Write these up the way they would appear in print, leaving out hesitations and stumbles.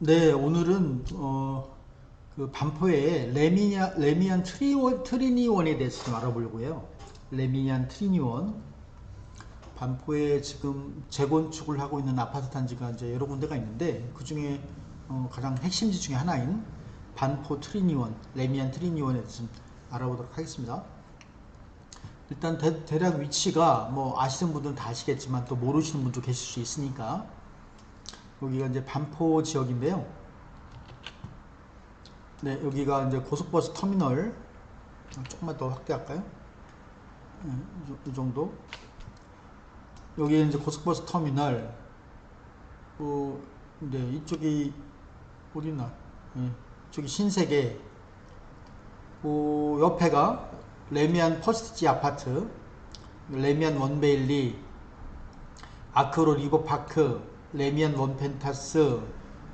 네, 오늘은 그 반포의 레미안 트리니원에 대해서 좀 알아보려고 해요. 레미안 트리니원. 반포에 지금 재건축을 하고 있는 아파트 단지가 이제 여러 군데가 있는데 그 중에 가장 핵심지 중에 하나인 반포 트리니원, 레미안 트리니원에 대해서 좀 알아보도록 하겠습니다. 일단 대략 위치가 뭐 아시는 분들은 다 아시겠지만 또 모르시는 분도 계실 수 있으니까 여기가 이제 반포 지역인데요. 네, 여기가 이제 고속버스 터미널. 조금만 더 확대할까요? 네, 이 정도. 여기 이제 고속버스 터미널. 네, 이쪽이 어디나? 네, 이쪽이 신세계. 옆에가 레미안 퍼스트지 아파트, 레미안 원베일리, 아크로 리버파크, 레미안 원펜타스.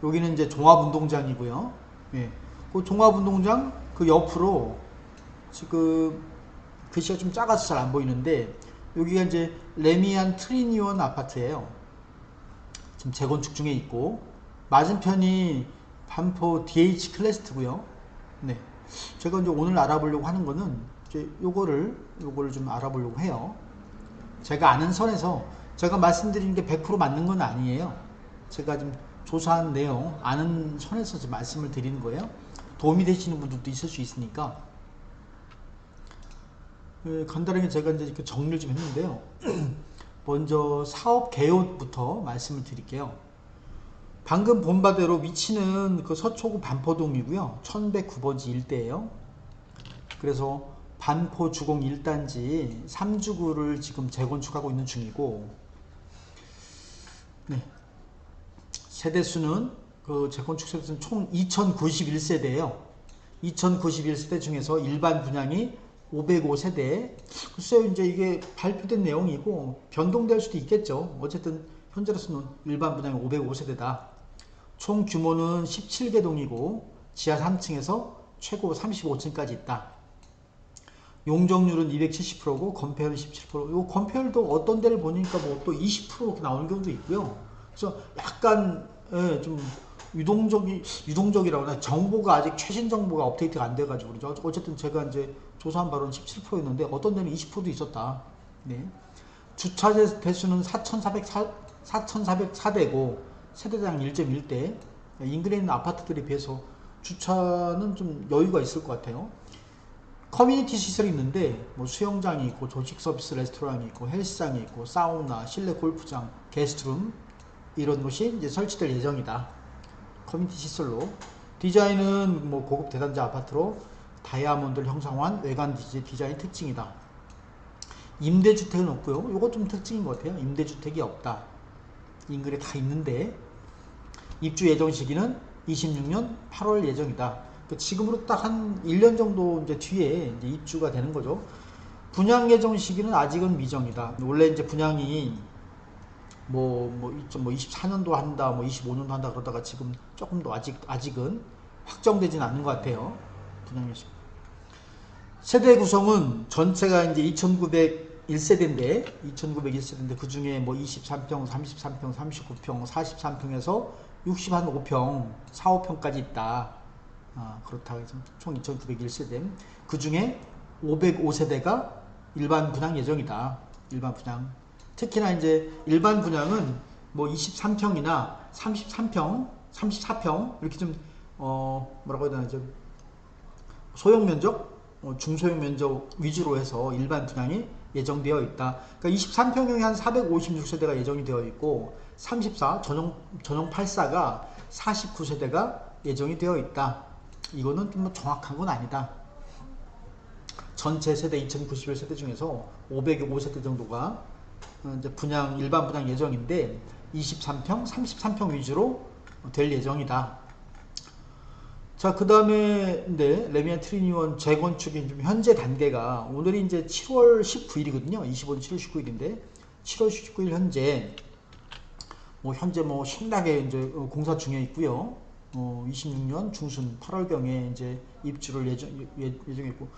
여기는 이제 종합운동장이고요. 예. 그 종합운동장 그 옆으로 지금 글씨가 좀 작아서 잘 안 보이는데 여기가 이제 레미안 트리니원 아파트예요. 지금 재건축 중에 있고 맞은편이 반포 DH 클래스트고요. 네. 제가 이제 오늘 알아보려고 하는 거는 이제 요거를 좀 알아보려고 해요. 제가 아는 선에서 제가 말씀드리는 게 100% 맞는 건 아니에요. 제가 좀 조사한 내용, 아는 선에서 좀 말씀을 드리는 거예요. 도움이 되시는 분들도 있을 수 있으니까. 간단하게 제가 이제 이렇게 정리를 좀 했는데요. 먼저 사업 개요부터 말씀을 드릴게요. 방금 본 바대로 위치는 그 서초구 반포동이고요. 1109번지 일대예요. 그래서 반포 주공 1단지 3주구를 지금 재건축하고 있는 중이고, 네. 세대수는 그 재건축 세대수는 총 2091세대예요. 2091세대 중에서 일반 분양이 505세대. 글쎄요, 이제 이게 발표된 내용이고 변동될 수도 있겠죠. 어쨌든 현재로서는 일반 분양이 505세대다. 총 규모는 17개 동이고 지하 3층에서 최고 35층까지 있다. 용적률은 270%고 건폐율은 17%. 요 건폐율도 어떤 데를 보니까 뭐 또 20% 이렇게 나오는 경우도 있고요. 그래서 약간 좀 유동적이라고 하나, 정보가 아직 최신 정보가 업데이트가 안 돼가지고 그러죠. 어쨌든 제가 이제 조사한 바로는 17%였는데 어떤 데는 20%도 있었다. 네. 주차 대수는 4,404대고 세대당 1.1대. 인근에 있는 아파트들에 비해서 주차는 좀 여유가 있을 것 같아요. 커뮤니티 시설이 있는데 뭐 수영장이 있고 조식 서비스 레스토랑이 있고 헬스장이 있고 사우나, 실내 골프장, 게스트룸 이런 곳이 이제 설치될 예정이다. 커뮤니티 시설로. 디자인은 뭐 고급 대단지 아파트로 다이아몬드를 형성한 외관 디자인 특징이다. 임대주택은 없고요. 이것 좀 특징인 것 같아요. 임대주택이 없다. 인근에 다 있는데 입주 예정 시기는 26년 8월 예정이다. 지금으로 딱 한 1년 정도 이제 뒤에 이제 입주가 되는 거죠. 분양 예정 시기는 아직은 미정이다. 원래 이제 분양이 뭐 24년도 한다, 뭐 25년도 한다 그러다가 지금 조금 더 아직은 확정되진 않는 것 같아요. 분양 예정. 세대 구성은 전체가 이제 2,901세대인데 그 중에 뭐 23평, 33평, 39평, 43평에서 65평, 4, 5평까지 있다. 그렇다 해서 총 2,901세대. 그 중에 505세대가 일반 분양 예정이다. 일반 분양. 특히나 이제 일반 분양은 뭐 23평이나 33평, 34평 이렇게 좀 뭐라고 해야 되나, 좀 소형 면적, 중소형 면적 위주로 해서 일반 분양이 예정되어 있다. 그러니까 23평형이 한 456세대가 예정이 되어 있고 34 전용 84가 49세대가 예정이 되어 있다. 이거는 좀 뭐 정확한 건 아니다. 전체 세대 2091세대 중에서 505세대 정도가 이제 일반 분양 예정인데 23평, 33평 위주로 될 예정이다. 자, 그 다음에, 네, 레미안 트리니원 재건축의 좀 현재 단계가, 오늘이 이제 7월 19일이거든요. 25일 7월 19일인데, 7월 19일 현재 뭐 신나게 이제 공사 중에 있고요. 26년 중순 8월경에 이제 입주를 예정했고,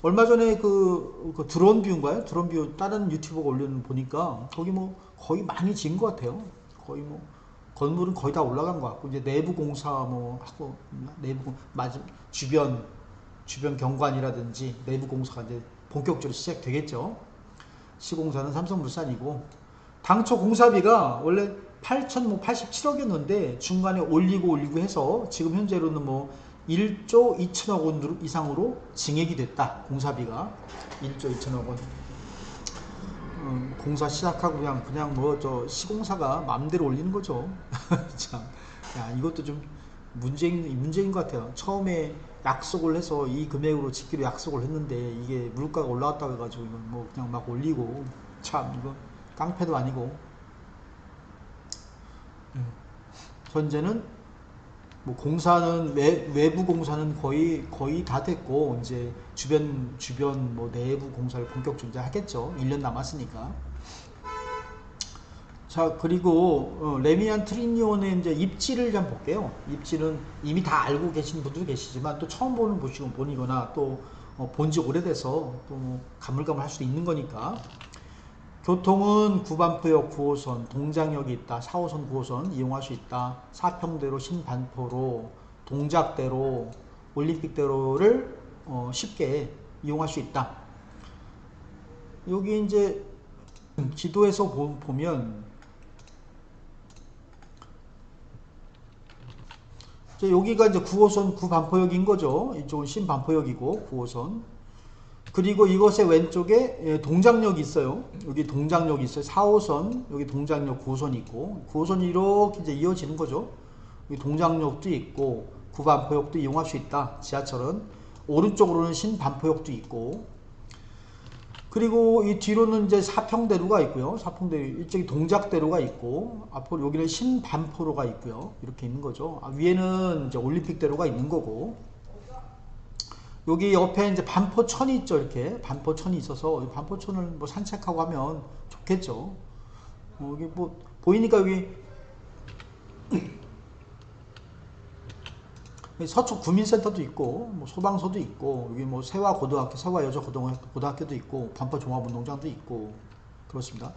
얼마 전에 그 드론 뷰인가요? 드론 뷰 다른 유튜버가 올려놓은 보니까, 거기 뭐 거의 많이 지은 것 같아요. 거의 뭐 건물은 거의 다 올라간 것 같고, 이제 내부 공사 뭐 하고, 주변 경관이라든지 내부 공사가 이제 본격적으로 시작되겠죠. 시공사는 삼성물산이고, 당초 공사비가 원래 8,087억이었는데 중간에 올리고 해서 지금 현재로는 뭐 1조 2천억 원 이상으로 증액이 됐다. 공사비가 1조 2천억 원. 공사 시작하고 그냥 뭐 저 시공사가 마음대로 올리는 거죠. 참, 야, 이것도 좀 문제인 것 같아요. 처음에 약속을 해서 이 금액으로 짓기로 약속을 했는데 이게 물가가 올라왔다고 해가지고 이건 뭐 그냥 막 올리고, 참 이거 깡패도 아니고. 현재는 뭐 공사는 외부 공사는 거의 다 됐고, 이제 주변 뭐 내부 공사를 본격적으로 이제 하겠죠. 1년 남았으니까. 자, 그리고 레미안 트리니온의 이제 입지를 좀 볼게요. 입지는 이미 다 알고 계신 분도 계시지만 또 처음 보는 분이거나 또 본지 오래돼서 또 가물가물할 수도 있는 거니까. 교통은 구반포역 9호선, 동작역이 있다. 4호선, 9호선 이용할 수 있다. 사평대로, 신반포로, 동작대로, 올림픽대로를 쉽게 이용할 수 있다. 여기 이제 지도에서 보면 여기가 이제 9호선 구반포역인 거죠. 이쪽은 신반포역이고 9호선. 그리고 이것의 왼쪽에 동작역이 있어요. 여기 동작역이 있어요. 4호선, 여기 동작역 9호선이 있고, 9호선이 이렇게 이제 이어지는 거죠. 여기 동작역도 있고, 구반포역도 이용할 수 있다. 지하철은. 오른쪽으로는 신반포역도 있고, 그리고 이 뒤로는 이제 사평대로가 있고요. 사평대로, 이쪽이 동작대로가 있고, 앞으로 여기는 신반포로가 있고요. 이렇게 있는 거죠. 위에는 이제 올림픽대로가 있는 거고, 여기 옆에 이제 반포천이 있죠. 이렇게 반포천이 있어서 반포천을 뭐 산책하고 하면 좋겠죠. 여기 뭐 보이니까 여기 서초 구민센터도 있고, 뭐 소방서도 있고, 여기 뭐 세화고등학교, 세화여자고등학교도 있고, 반포종합운동장도 있고, 그렇습니다.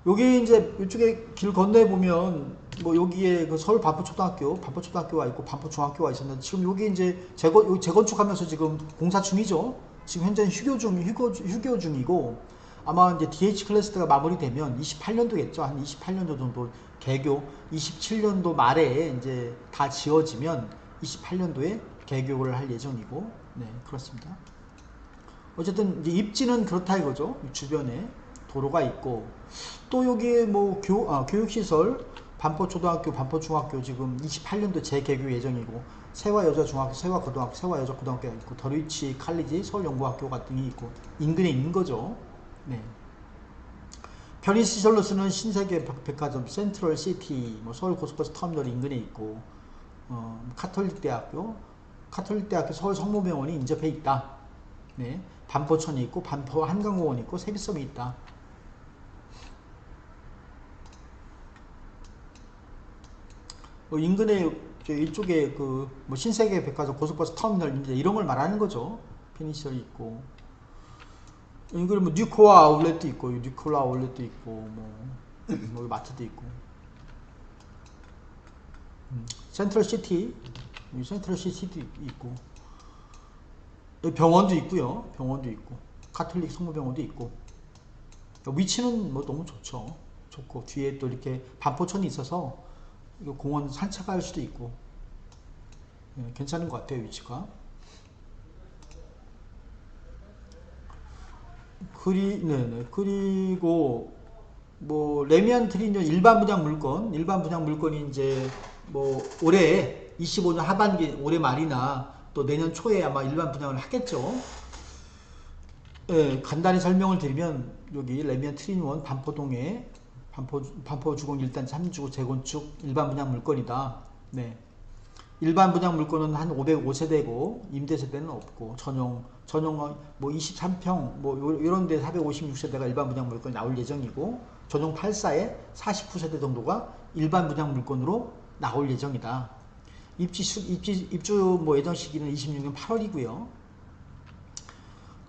여기 이제 이쪽에 길 건너에 보면 뭐 여기에 그 서울 반포초등학교가 있고 반포중학교가 있었는데, 지금 여기 이제 재건축하면서 지금 공사 중이죠. 지금 현재는 휴교 중이고, 아마 이제 DH 클래스가 마무리되면 28년도겠죠. 한 28년도 정도 개교, 27년도 말에 이제 다 지어지면 28년도에 개교를 할 예정이고, 네, 그렇습니다. 어쨌든 이제 입지는 그렇다 이거죠. 주변에 도로가 있고, 또 여기에 뭐 교육시설, 반포초등학교, 반포중학교 지금 28년도 재개교 예정이고, 세화여자중학교, 세화고등학교, 세화여자고등학교가 있고, 더리치 칼리지, 서울연구학교 같은 게 있고, 인근에 있는 거죠. 네. 편의시설로서는 신세계 백화점, 센트럴시티, 뭐 서울고속버스 터미널 인근에 있고, 카톨릭대학교 서울 성모병원이 인접해 있다. 네. 반포천이 있고, 반포 한강공원이 있고, 세비섬이 있다. 인근에 이쪽에 그 뭐 신세계 백화점, 고속버스 터미널 이런 걸 말하는 거죠. 편의시설이 있고, 인근에 뭐 뉴코아 아울렛도 있고, 뭐 마트도 있고, 센트럴시티도 있고, 병원도 있고요. 카톨릭 성모병원도 있고. 위치는 뭐 너무 좋고, 뒤에 또 이렇게 반포천이 있어서 공원 산책할 수도 있고, 괜찮은 것 같아요. 위치가. 그리고 뭐 레미안 트리니온 일반 분양 물건이 이제 뭐 올해 25년 하반기, 올해 말이나 또 내년 초에 아마 일반 분양을 하겠죠. 예, 간단히 설명을 드리면, 여기 레미안 트리니온 반포동에 반포 주공 1단 3주 재건축 일반 분양 물건이다. 네. 일반 분양 물건은 한 505세대고 임대세대는 없고, 전용 뭐 23평 뭐 이런 데 456세대가 일반 분양 물건이 나올 예정이고, 전용 8사에 49세대 정도가 일반 분양 물건으로 나올 예정이다. 입주 뭐 예정 시기는 26년 8월이고요.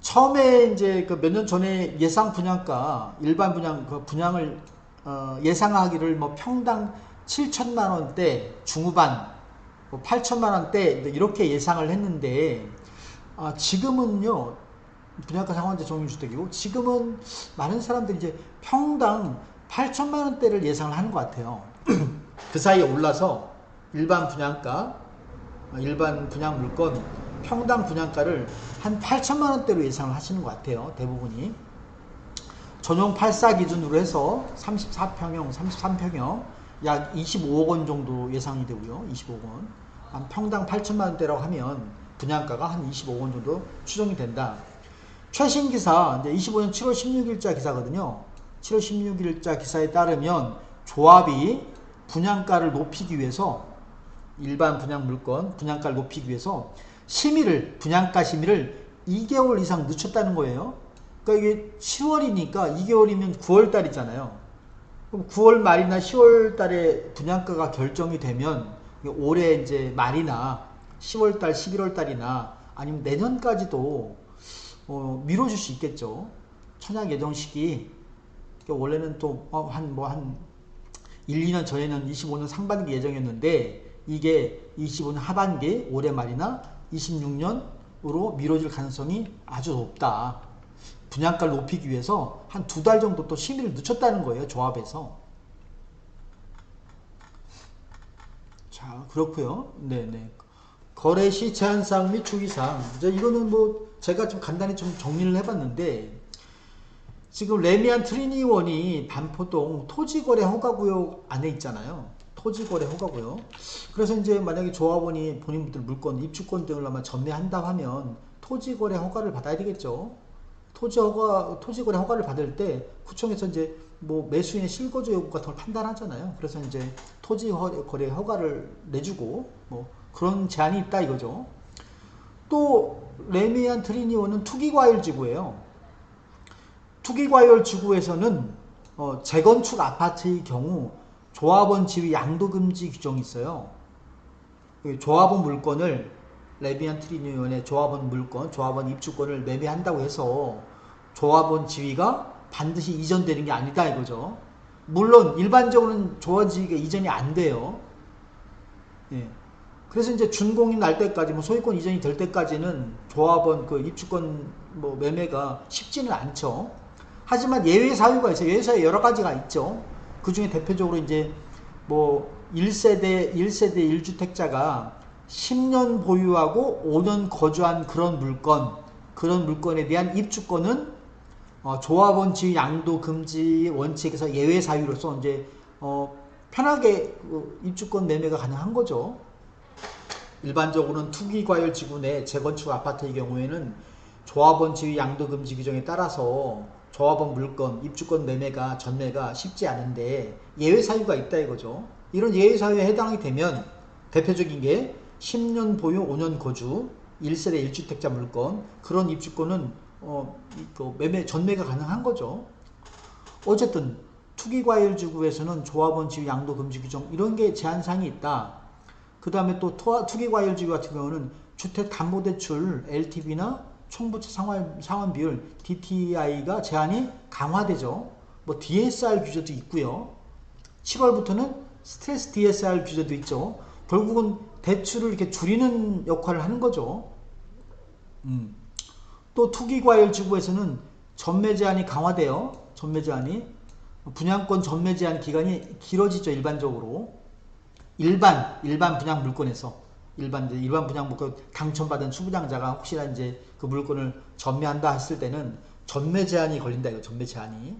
처음에 이제 그 몇 년 전에 예상 분양가, 일반 분양 그 분양을 예상하기를 뭐 평당 7천만 원대 중후반, 뭐 8천만 원대 이렇게 예상을 했는데 지금은요 분양가 상환제 정유주택이고 지금은 많은 사람들이 이제 평당 8천만 원대를 예상을 하는 것 같아요. 그 사이에 올라서 일반 분양가, 일반 분양 물건 평당 분양가를 한 8천만 원대로 예상을 하시는 것 같아요. 대부분이. 전용 84 기준으로 해서 34평형, 33평형 약 25억 원 정도 예상이 되고요. 25억 원. 한 평당 8천만 원대라고 하면 분양가가 한 25억 원 정도 추정이 된다. 최신 기사, 이제 25년 7월 16일자 기사거든요. 7월 16일자 기사에 따르면 조합이 분양가를 높이기 위해서 일반 분양 물건 분양가를 높이기 위해서 분양가 심의를 2개월 이상 늦췄다는 거예요. 그러니까 이게 7월이니까 2개월이면 9월 달이잖아요. 그럼 9월 말이나 10월 달에 분양가가 결정이 되면 올해 이제 말이나 10월 달, 11월 달이나 아니면 내년까지도 미뤄줄 수 있겠죠. 청약 예정 시기. 원래는 또 한 1, 2년 전에는 25년 상반기 예정이었는데 이게 25년 하반기 올해 말이나 26년으로 미뤄질 가능성이 아주 높다. 분양가를 높이기 위해서 한 2달 정도 또 심의를 늦췄다는 거예요. 조합에서. 자, 그렇고요. 네네. 거래 시 제한사항 및 주의사항. 이거는 뭐 제가 좀 간단히 좀 정리를 해봤는데 지금 레미안 트리니원이 반포동 토지거래 허가구역 안에 있잖아요. 토지거래 허가구역. 그래서 이제 만약에 조합원이 본인들 물건, 입주권 등을 아마 전매한다 하면 토지거래 허가를 받아야 되겠죠. 토지거래 허가를 받을 때 구청에서 이제 뭐 매수인의 실거주 여부 같은 걸 판단하잖아요. 그래서 이제 토지거래 허가를 내주고 뭐 그런 제한이 있다 이거죠. 또 레미안 트리니원은 투기과열지구예요. 투기과열지구에서는 재건축 아파트의 경우 조합원 지위 양도금지 규정이 있어요. 조합원 물건을 레미안 트리니원의 조합원 물건, 조합원 입주권을 매매한다고 해서 조합원 지위가 반드시 이전되는 게 아니다 이거죠. 물론 일반적으로는 조합원 지위가 이전이 안 돼요. 예. 그래서 이제 준공인 날 때까지 뭐 소유권 이전이 될 때까지는 조합원 그 입주권 뭐 매매가 쉽지는 않죠. 하지만 예외 사유가 있어요. 예외 사유 여러 가지가 있죠. 그 중에 대표적으로 이제 뭐 1세대 1주택자가 10년 보유하고 5년 거주한 그런 물건에 대한 입주권은 조합원 지위 양도 금지 원칙에서 예외 사유로서 이제 편하게 입주권 매매가 가능한 거죠. 일반적으로는 투기과열 지구 내 재건축 아파트의 경우에는 조합원 지위 양도 금지 규정에 따라서 조합원 물건, 입주권 매매가 전매가 쉽지 않은데 예외 사유가 있다 이거죠. 이런 예외 사유에 해당이 되면 대표적인 게 10년 보유 5년 거주 1세대 1주택자 물건 그런 입주권은 전매가 가능한 거죠. 어쨌든 투기과열지구에서는 조합원 지위 양도 금지 규정 이런 게 제한사항이 있다. 그 다음에 또 투기과열지구 같은 경우는 주택담보대출 LTV나 총부채 상환 비율 DTI가 제한이 강화되죠. 뭐 DSR 규제도 있고요. 7월부터는 스트레스 DSR 규제도 있죠. 결국은 대출을 이렇게 줄이는 역할을 하는 거죠. 또 투기과열지구에서는 전매 제한이 강화돼요. 전매 제한이 분양권 전매 제한 기간이 길어지죠. 일반적으로 일반 분양 물건에서 일반 분양 물건 당첨받은 수분양자가 혹시나 이제 그 물건을 전매한다 했을 때는 전매 제한이 걸린다 이거. 전매 제한이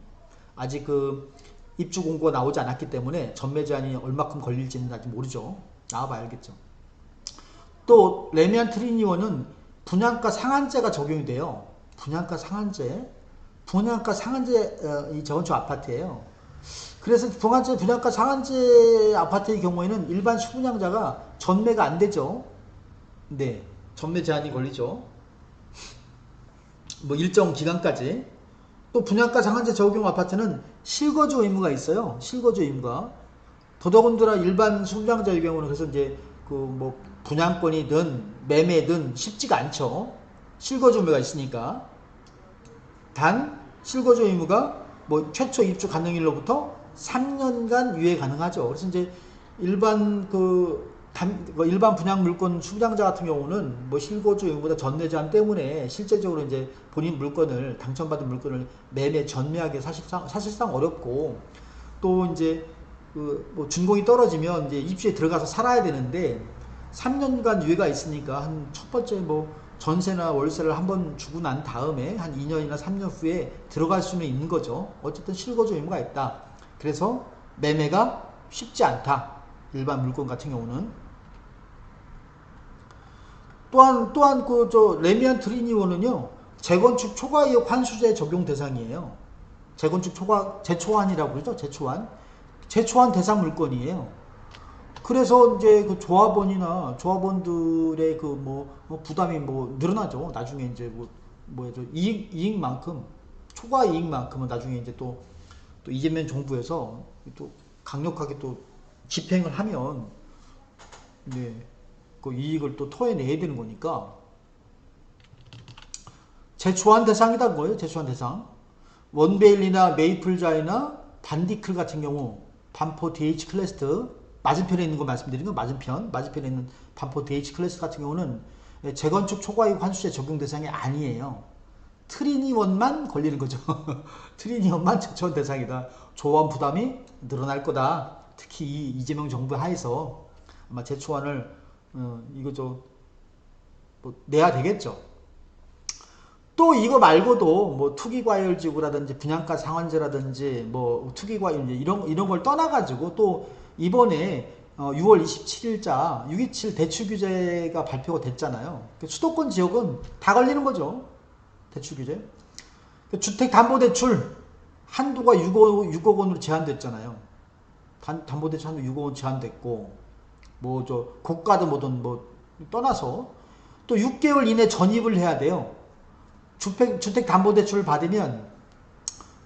아직 그 입주 공고가 나오지 않았기 때문에 전매 제한이 얼마큼 걸릴지는 아직 모르죠. 나와봐야 알겠죠. 또 레미안 트리니원은 분양가 상한제가 적용이 돼요. 분양가 상한제 이 재건축 아파트예요. 그래서 분양가 상한제 아파트의 경우에는 일반 수분양자가 전매가 안 되죠. 네, 전매 제한이 걸리죠. 뭐 일정 기간까지. 또 분양가 상한제 적용 아파트는 실거주 의무가 있어요. 실거주 의무가. 더더군다나 일반 수분양자의 경우는 그래서 이제 그 뭐 분양권이든 매매든 쉽지가 않죠. 실거주 의무가 있으니까. 단 실거주 의무가 뭐 최초 입주 가능일로부터 3년간 유예 가능하죠. 그래서 이제 일반 분양 물건 수부장자 같은 경우는 뭐 실거주 의무보다 전매 제한 때문에 실제적으로 이제 본인 물건을 당첨받은 물건을 매매 전매하기 사실상 어렵고, 또 이제 뭐 준공이 떨어지면 이제 입주에 들어가서 살아야 되는데 3년간 유예가 있으니까 한 첫 번째 뭐 전세나 월세를 한번 주고 난 다음에 한 2년이나 3년 후에 들어갈 수는 있는 거죠. 어쨌든 실거주 의무가 있다. 그래서 매매가 쉽지 않다. 일반 물건 같은 경우는. 또한 레미안 트리니원은요, 재건축 초과이익 환수제 적용 대상이에요. 재건축 제초안이라고 그러죠. 제초안 대상 물건이에요. 그래서 이제 그 조합원들의 부담이 늘어나죠. 나중에 이제 이익만큼, 초과 이익만큼은 나중에 이제 또 이재명 정부에서 또 강력하게 또 집행을 하면, 네, 그 이익을 또 토해내야 되는 거니까. 제초안 대상이다 거예요. 제초안 대상. 원베일리나 메이플자이나 반디클 같은 경우, 반포 DH 클래스트, 맞은편에 있는 거 말씀드리는 건 맞은편에 있는 반포 DH 클래스 같은 경우는 재건축 초과이익 환수제 적용 대상이 아니에요. 트리니원만 걸리는 거죠. 트리니원만 제초안 대상이다. 조합원 부담이 늘어날 거다. 특히 이 이재명 정부 하에서 아마 제초안을 내야 되겠죠. 또 이거 말고도 뭐 투기과열지구라든지 분양가 상한제라든지 뭐 투기과열 이런 걸 떠나가지고 또 이번에 6월 27일자 627 대출 규제가 발표가 됐잖아요. 수도권 지역은 다 걸리는 거죠. 대출 규제. 주택담보대출 한도가 6억 원으로 제한됐잖아요. 담보대출 한도 6억 원 제한됐고, 고가도 뭐든 떠나서 또 6개월 이내 전입을 해야 돼요. 주택담보대출을 받으면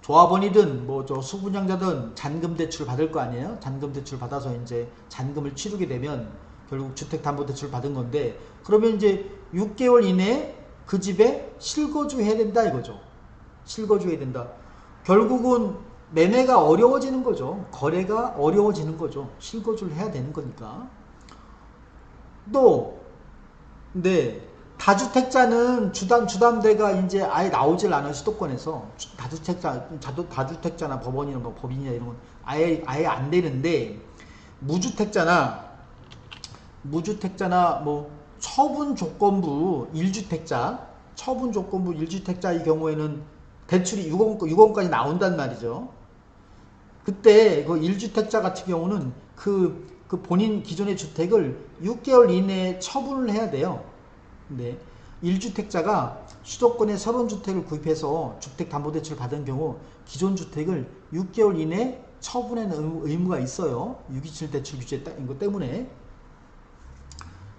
조합원이든 수분양자든 잔금대출 받을 거 아니에요. 잔금대출 받아서 이제 잔금을 치르게 되면 결국 주택담보대출 받은 건데, 그러면 이제 6개월 이내에 그 집에 실거주해야 된다 이거죠. 실거주해야 된다. 결국은 매매가 어려워지는 거죠. 거래가 어려워지는 거죠. 실거주를 해야 되는 거니까. 또, 네, 다주택자는 주담대가 이제 아예 나오질 않아요. 수도권에서. 다주택자나 법원이나 법인이나 이런 건 아예 안 되는데, 무주택자나 처분 조건부 1주택자의 경우에는 대출이 6원까지 나온단 말이죠. 그때 그 1주택자 같은 경우는 그 본인 기존의 주택을 6개월 이내에 처분을 해야 돼요. 네. 1주택자가 수도권에 새로운 주택을 구입해서 주택담보대출 받은 경우 기존 주택을 6개월 이내에 처분하는 의무가 있어요. 627 대출 규제인 것 때문에.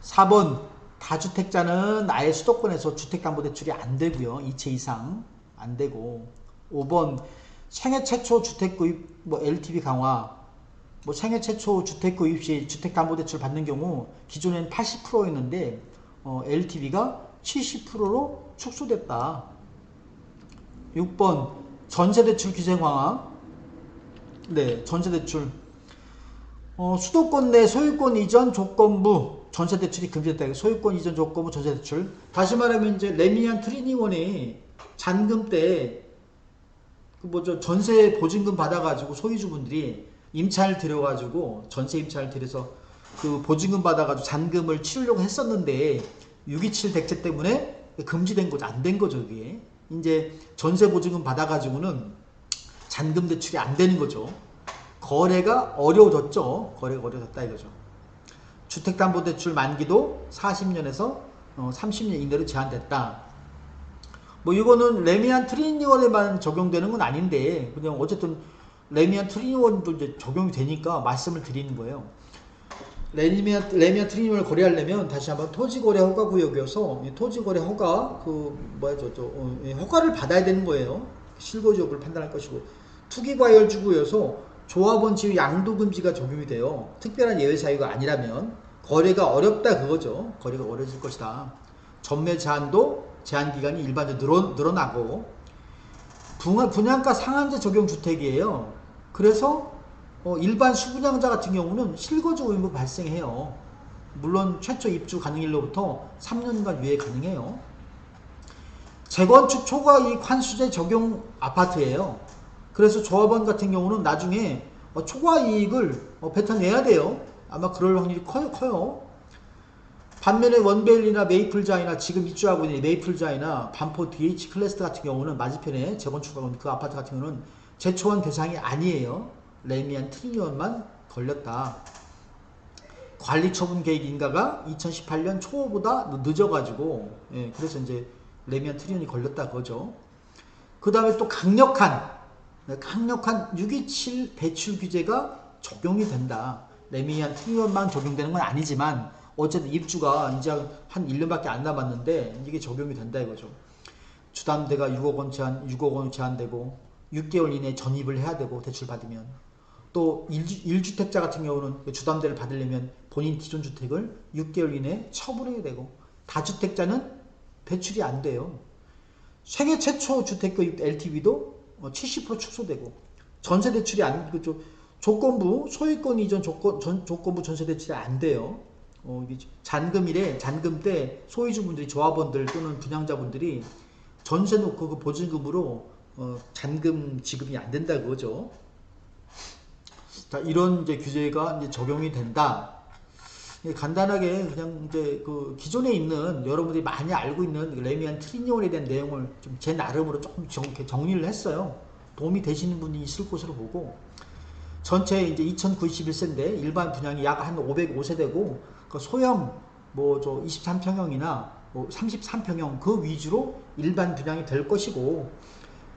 4번, 다주택자는 아예 수도권에서 주택담보대출이 안 되고요. 2채 이상 안 되고. 5번, 생애 최초 주택 구입 LTV 강화, 생애 최초 주택 구입 시 주택담보대출 받는 경우 기존에는 80%였는데 LTV가 70%로 축소됐다. 6번, 전세대출 규제 강화. 네, 전세대출. 수도권 내 소유권 이전 조건부 전세대출이 금지됐다. 소유권 이전 조건부 전세대출. 다시 말하면 이제 레미안 트리니원이 잔금 때 전세 보증금 받아가지고 소유주분들이 임차를 들여가지고 전세 임차를 들여서 그 보증금 받아가지고 잔금을 치르려고 했었는데 627 대책 때문에 금지된 거죠. 안 된 거죠. 이게 이제 전세 보증금 받아가지고는 잔금 대출이 안 되는 거죠. 거래가 어려워졌죠. 거래가 어려워졌다 이거죠. 주택담보대출 만기도 40년에서 30년 이내로 제한됐다. 이거는 레미안 트리니원에만 적용되는 건 아닌데 그냥 어쨌든 레미안 트리니원도 이제 적용이 되니까 말씀을 드리는 거예요. 레미안 트리니원을 거래하려면 다시 한번 토지거래 허가 구역이어서 토지거래 허가 허가를 받아야 되는 거예요. 실거주 여부를 판단할 것이고, 투기과열지구여서 조합원 지위 양도금지가 적용이 돼요. 특별한 예외 사유가 아니라면 거래가 어렵다 그거죠. 거래가 어려질 것이다. 전매 제한도 제한기간이 일반적으로 늘어나고, 분양가 상한제 적용 주택이에요. 그래서 일반 수분양자 같은 경우는 실거주 의무 발생해요. 물론 최초 입주 가능일로부터 3년간 유예 가능해요. 재건축 초과이익 환수제 적용 아파트예요. 그래서 조합원 같은 경우는 나중에 초과이익을 뱉어내야 돼요. 아마 그럴 확률이 커요. 반면에 원베일리나 메이플자이나 지금 입주하고 있는 메이플자이나 반포 DH 클래스 같은 경우는 맞은편에 재건축하고 있는 그 아파트 같은 경우는 재초안 대상이 아니에요. 레미안 트리니언만 걸렸다. 관리처분 계획 인가가 2018년 초보다 늦어가지고 그래서 이제 레미안 트리니언이 걸렸다 그거죠. 그 다음에 또 강력한 627 배출 규제가 적용이 된다. 레미안 트리니언만 적용되는 건 아니지만 어쨌든 입주가 이제 한 1년밖에 안 남았는데 이게 적용이 된다 이거죠. 주담대가 6억 원 제한되고 6개월 이내에 전입을 해야 되고 대출 받으면, 또 1주택자 같은 경우는 주담대를 받으려면 본인 기존 주택을 6개월 이내에 처분해야 되고, 다주택자는 배출이 안 돼요. 세계 최초 주택급 LTV도 70% 축소되고, 전세 대출이 조건부 소유권 이전 조건부 전세 대출이 안 돼요. 잔금 때 소유주분들이, 조합원들 또는 분양자분들이 전세 놓고 그 보증금으로 잔금 지급이 안 된다 그거죠. 자, 이런 이제 규제가 이제 적용이 된다. 간단하게 그냥 이제 그 기존에 있는 여러분들이 많이 알고 있는 레미안 트리니온에 대한 내용을 좀 제 나름으로 조금 정리를 했어요. 도움이 되시는 분이 있을 것으로 보고, 전체 이제 2091세인데 일반 분양이 약 한 505세대고, 그 소형 뭐 23평형이나 33평형 그 위주로 일반 분양이 될 것이고,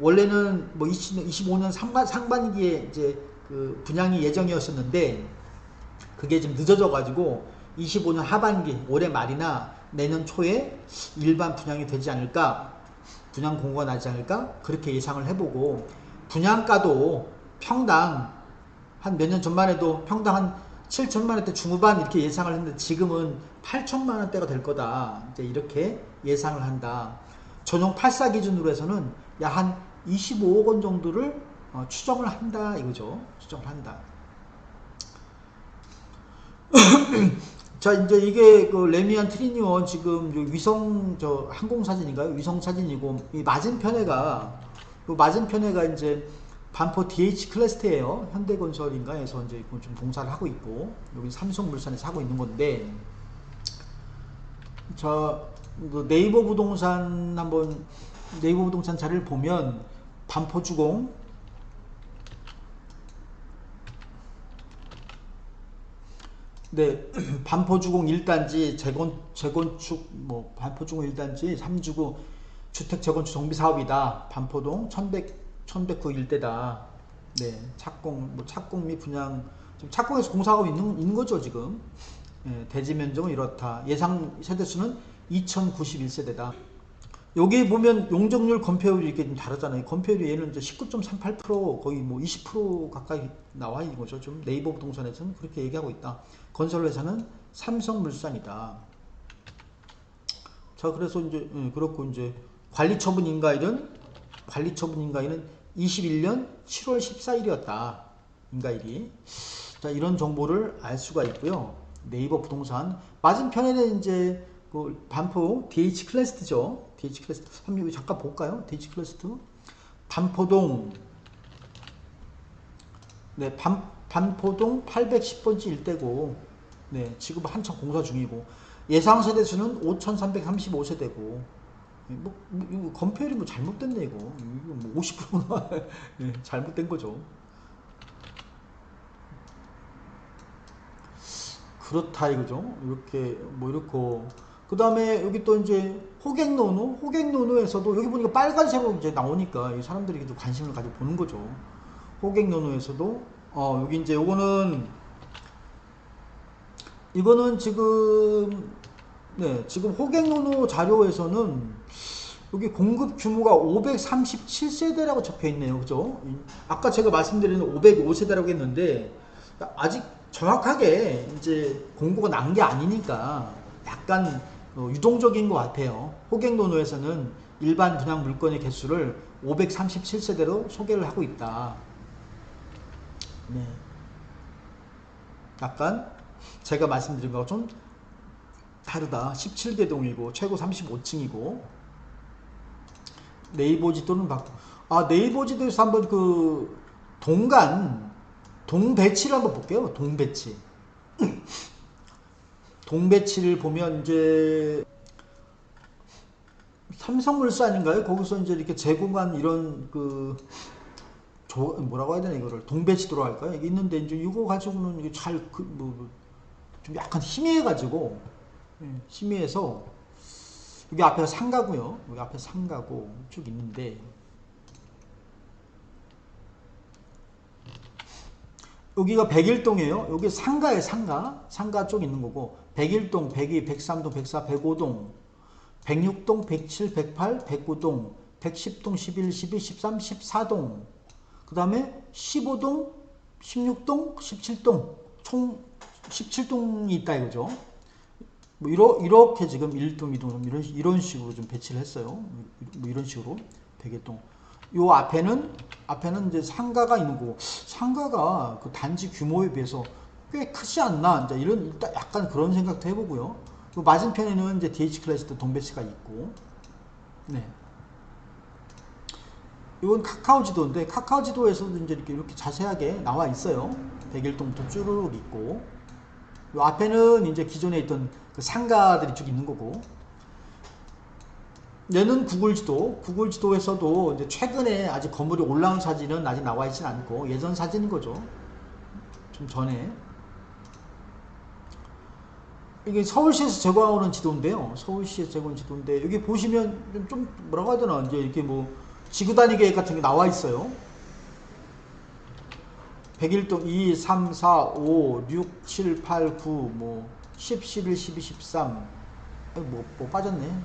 원래는 뭐 25년 상반기에 이제 그 분양이 예정이었었는데 그게 좀 늦어져 가지고 25년 하반기 올해 말이나 내년 초에 일반 분양이 되지 않을까, 분양 공고가 나지 않을까 그렇게 예상을 해보고, 분양가도 평당 한 몇 년 전만 해도 평당 한 7천만 원대 중후반 이렇게 예상을 했는데 지금은 8천만 원대가 될 거다 이제 이렇게 예상을 한다. 전용 84 기준으로 해서는 약 한 25억 원 정도를 추정을 한다 이거죠. 추정을 한다. 자, 이제 이게 그 레미안 트리니온 지금 위성 항공 사진인가요? 위성 사진이고, 이 맞은편에가 이제 반포 DH 클래스트예요. 현대건설인가에서 이제 좀 공사를 하고 있고, 여기 삼성물산에서 하고 있는 건데, 자, 네이버 부동산 자료를 보면 반포주공, 네, 반포주공 1단지 재건축 반포주공 1단지 3주구 주택 재건축 정비 사업이다. 반포동 1109 일대다. 네, 착공 및 분양, 지금 착공해서 공사하고 있는 거죠 지금. 대지 면적은 이렇다. 예상 세대수는 2091세대다. 여기 보면 용적률 건폐율이 이렇게 좀 다르잖아요. 건폐율이 얘는 이제 19.38% 거의 뭐 20% 가까이 나와 있는 거죠. 좀 네이버 부동산에서는 그렇게 얘기하고 있다. 건설회사는 삼성물산이다. 자, 그래서 이제 그렇고, 이제 관리처분 인가일은 21년 7월 14일이었다. 인가일이. 자, 이런 정보를 알 수가 있고요. 네이버 부동산 맞은편에는 이제 그 반포 DH 클래스트죠. DH 클래스트. 한번 잠깐 볼까요? DH 클래스트. 반포동. 네, 반포동 810번지 일대고, 네, 지금 한참 공사 중이고, 예상 세대수는 5,335세대고, 이거 건폐율이 뭐 잘못됐네 이거 뭐 50%나 네, 잘못된 거죠. 그렇다 이거죠. 이렇게 이렇고, 그 다음에 여기 또 이제 호갱노노에서도 여기 보니까 빨간색으로 이제 나오니까 사람들이 좀 관심을 가지고 보는 거죠. 호갱노노에서도 여기 이제 이거는 지금 지금 호갱노노 자료에서는 여기 공급 규모가 537세대라고 적혀 있네요. 그죠? 아까 제가 말씀드린 505세대라고 했는데 아직 정확하게 이제 공고가 난 게 아니니까 약간 유동적인 것 같아요. 호갱노노에서는 일반 분양 물건의 개수를 537세대로 소개를 하고 있다. 네. 약간 제가 말씀드린 거하고 좀 다르다. 17개동이고 최고 35층이고 네이버 지도는 네이버 지도에서 한번 그 동배치를 한번 볼게요. 동배치를 보면 이제 삼성물산인가요? 거기서 이제 이렇게 제공한 이런 그 뭐라고 해야 되나 이거를 동배치도로 할까요? 이게 있는데 이제 이거 가지고는 이게 좀 약간 희미해가지고 희미해서 여기 앞에가 상가고요. 여기 앞에 상가고 쭉 있는데 여기가 백일동이에요. 여기 상가에 상가 쪽 있는 거고 백일동, 102, 103동, 104, 105동, 106동, 107, 108, 109동, 110동, 11, 12, 13, 14동 그 다음에 15동, 16동, 17동 총 17동이 있다 이거죠. 뭐 이렇게 지금 1동, 2동 이런 식으로 좀 배치를 했어요. 뭐 이런 식으로 백일동. 요 앞에는 이제 상가가 있는 거고 상가가 그 단지 규모에 비해서 꽤 크지 않나 이제 이런 약간 그런 생각도 해보고요. 맞은편에는 이제 DH 클래스도 동배치가 있고, 네. 이건 카카오 지도인데 카카오 지도에서도 이제 이렇게 자세하게 나와 있어요. 백일동부터 쭈르륵 있고, 요 앞에는 이제 기존에 있던 그 상가들이 쭉 있는 거고. 얘는 구글 지도에서도 이제 최근에 아직 건물이 올라온 사진은 아직 나와 있진 않고 예전 사진인 거죠. 좀 전에. 이게 서울시에서 제공하는 지도인데요. 서울시에서 제공한 지도인데 여기 보시면 좀 뭐라고 해야 되나 이제 이렇게 뭐 지구단위 계획 같은 게 나와 있어요. 101동 2, 3, 4, 5, 6, 7, 8, 9, 뭐 10, 11, 12, 13. 뭐 빠졌네.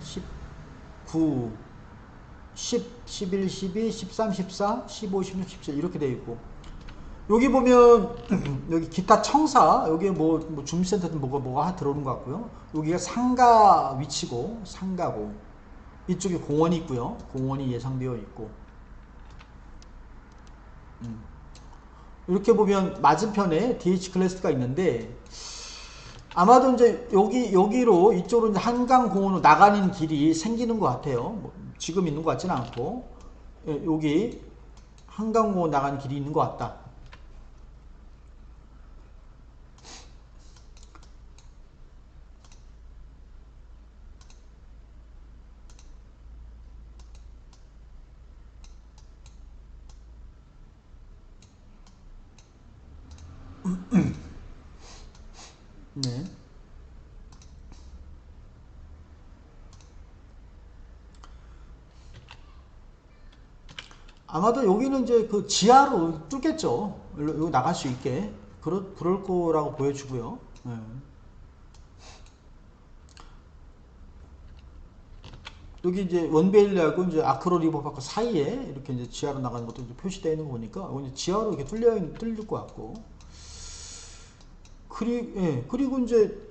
19, 10, 11, 12, 13, 14, 15, 16, 17 이렇게 되어 있고 여기 보면 여기 기타 청사 여기에 뭐 주민센터든 뭐가 들어오는 것 같고요. 여기가 상가 위치고 상가고 이쪽에 공원이 있고요. 공원이 예상되어 있고 이렇게 보면 맞은편에 DH 클래스가 있는데 아마도 이제 여기로 이쪽으로 이제 한강공원으로 나가는 길이 생기는 것 같아요. 뭐 지금 있는 것 같지는 않고 여기 한강공원 나가는 길이 있는 것 같다. 네. 아마도 여기는 이제 그 지하로 뚫겠죠. 여기 나갈 수 있게. 그럴 거라고 보여주고요. 네. 여기 이제 원베일리하고 이제 아크로 리버파크 사이에 이렇게 이제 지하로 나가는 것도 이제 표시되어 있는 거 보니까 이제 지하로 이렇게 뚫릴 것 같고. 그리고 이제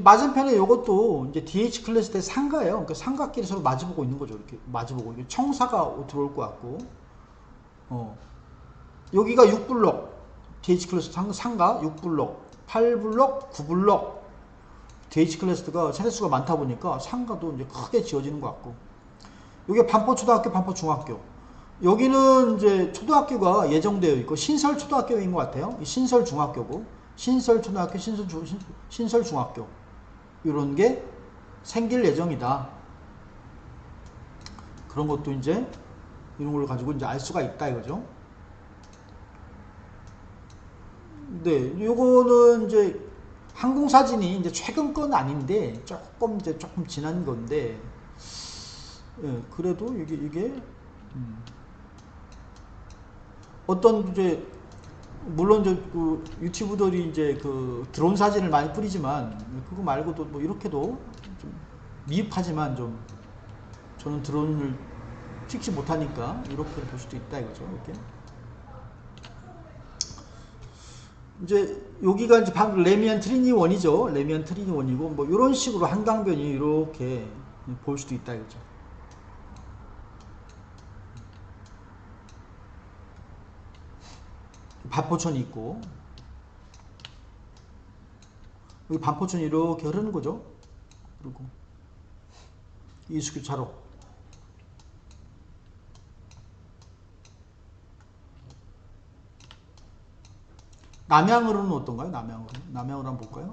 맞은편에 이것도 이제 DH 클래스 대 상가예요. 그러니까 상가끼리 서로 마주보고 있는 거죠. 이렇게 마주보고. 이게 청사가 들어올 것 같고. 여기가 6블럭. DH 클래스 상가 6블럭, 8블럭, 9블럭. DH 클래스가 세대수가 많다 보니까 상가도 이제 크게 지어지는 것 같고. 여기 반포초등학교, 반포중학교. 여기는 이제 초등학교가 예정되어 있고 신설초등학교인 것 같아요. 신설중학교고 신설초등학교, 신설중학교 이런 게 생길 예정이다. 그런 것도 이제 이런 걸 가지고 이제 알 수가 있다 이거죠. 네, 요거는 이제 항공사진이 이제 최근 건 아닌데 조금 지난 건데, 그래도 이게 어떤 이제 물론 그 유튜브들이 이제 그 드론 사진을 많이 뿌리지만 그거 말고도 뭐 이렇게도 좀 미흡하지만 좀 저는 드론을 찍지 못하니까 이렇게 볼 수도 있다 이거죠. 이렇게. 이제 여기가 이제 방금 레미안 트리니 원이죠. 레미안 트리니 원이고 뭐 이런 식으로 한강변이 이렇게 볼 수도 있다 이거죠. 반포천이 있고 여기 반포천이 이렇게 흐르는 거죠. 그리고 이수교차로 남향으로는 어떤가요? 남향으로 한번 볼까요?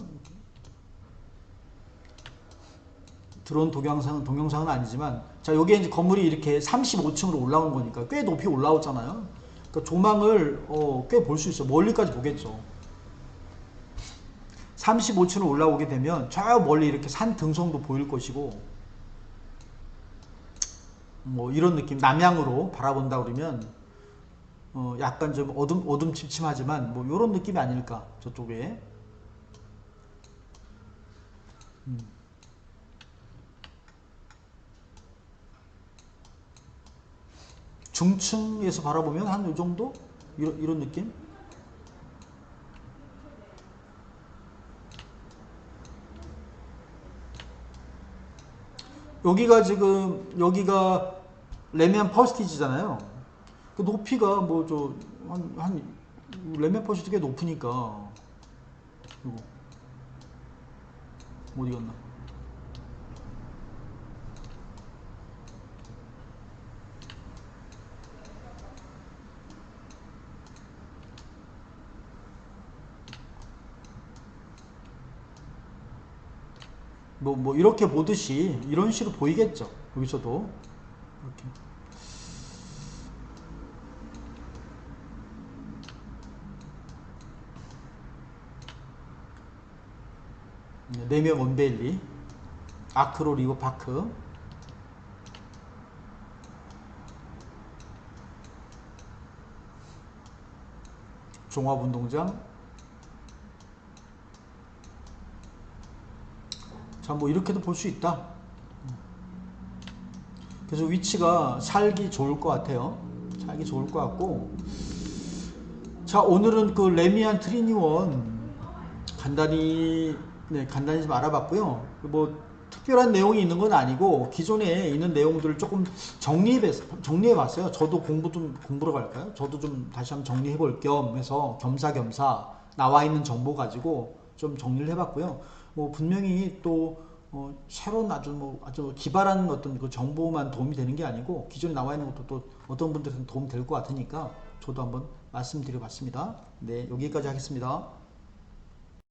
들어온 동영상은 아니지만, 자, 여기에 이제 건물이 이렇게 35층으로 올라오는 거니까 꽤 높이 올라오잖아요. 그러니까 조망을 꽤 볼 수 있어요. 멀리까지 보겠죠. 35층으로 올라오게 되면 저 멀리 이렇게 산 등성도 보일 것이고, 뭐 이런 느낌, 남향으로 바라본다 그러면 약간 좀 어둠침침하지만 뭐 이런 느낌이 아닐까, 저쪽에. 중층에서 바라보면 한 이 정도? 이런 느낌? 여기가 레미안 퍼스티지잖아요. 그 높이가 뭐 레미안 퍼스티지 꽤 높으니까. 이거 어디 갔나? 뭐 이렇게 보듯이 이런 식으로 보이겠죠. 여기서도 이렇게. 레미안 원베일리, 아크로 리버 파크, 종합운동장. 자, 뭐 이렇게도 볼 수 있다. 그래서 위치가 살기 좋을 것 같아요. 살기 좋을 것 같고. 자, 오늘은 그 레미안 트리니원 간단히 좀 알아봤고요. 뭐 특별한 내용이 있는 건 아니고 기존에 있는 내용들을 조금 정리해 봤어요. 저도 공부로 갈까요? 저도 좀 다시 한번 정리해 볼 겸 해서 겸사겸사 나와 있는 정보 가지고 좀 정리를 해 봤고요. 뭐 분명히 또 새로운 아주 기발한 어떤 그 정보만 도움이 되는 게 아니고 기존에 나와 있는 것도 또 어떤 분들은 도움 될 것 같으니까 저도 한번 말씀드려 봤습니다. 네, 여기까지 하겠습니다.